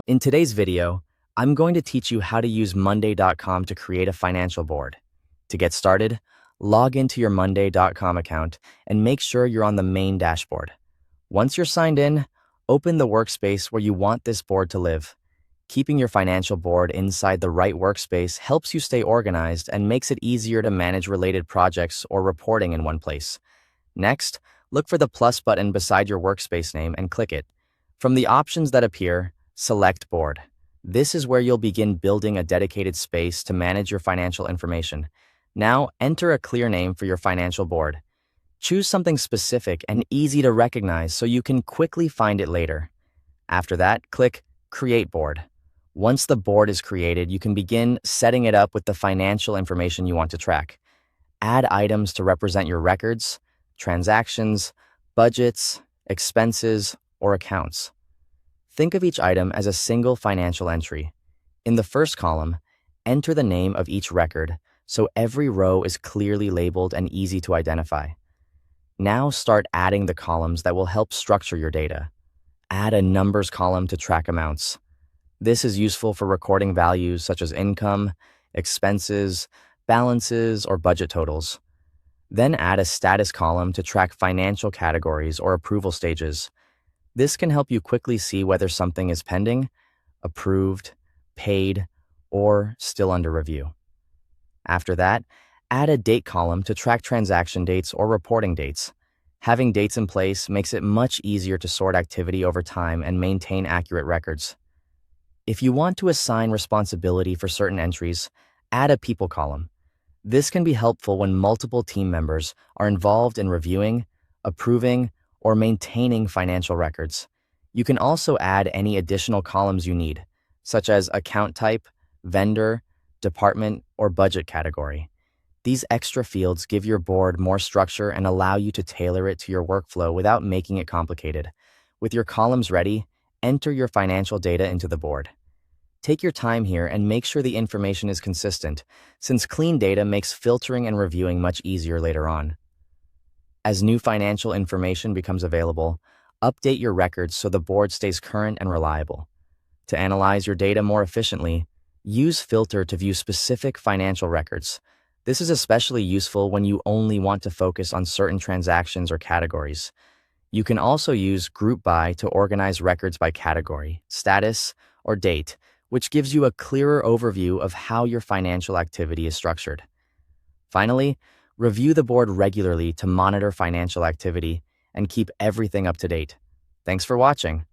In today's video, I'm going to teach you how to use Monday.com to create a financial board. To get started, log into your Monday.com account and make sure you're on the main dashboard. Once you're signed in, open the workspace where you want this board to live. Keeping your financial board inside the right workspace helps you stay organized and makes it easier to manage related projects or reporting in one place. Next, look for the plus button beside your workspace name and click it. From the options that appear, select Board. This is where you'll begin building a dedicated space to manage your financial information. Now, enter a clear name for your financial board. Choose something specific and easy to recognize so you can quickly find it later. After that, click Create Board. Once the board is created, you can begin setting it up with the financial information you want to track. Add items to represent your records, transactions, budgets, expenses, or accounts. Think of each item as a single financial entry. In the first column, enter the name of each record so every row is clearly labeled and easy to identify. Now start adding the columns that will help structure your data. Add a numbers column to track amounts. This is useful for recording values such as income, expenses, balances, or budget totals. Then add a status column to track financial categories or approval stages. This can help you quickly see whether something is pending, approved, paid, or still under review. After that, add a date column to track transaction dates or reporting dates. Having dates in place makes it much easier to sort activity over time and maintain accurate records. If you want to assign responsibility for certain entries, add a people column. This can be helpful when multiple team members are involved in reviewing, approving, or maintaining financial records. You can also add any additional columns you need, such as account type, vendor, department, or budget category. These extra fields give your board more structure and allow you to tailor it to your workflow without making it complicated. With your columns ready, enter your financial data into the board. Take your time here and make sure the information is consistent, since clean data makes filtering and reviewing much easier later on. As new financial information becomes available, update your records so the board stays current and reliable. To analyze your data more efficiently, use Filter to view specific financial records. This is especially useful when you only want to focus on certain transactions or categories. You can also use Group By to organize records by category, status, or date, which gives you a clearer overview of how your financial activity is structured. Finally, review the board regularly to monitor financial activity and keep everything up to date. Thanks for watching.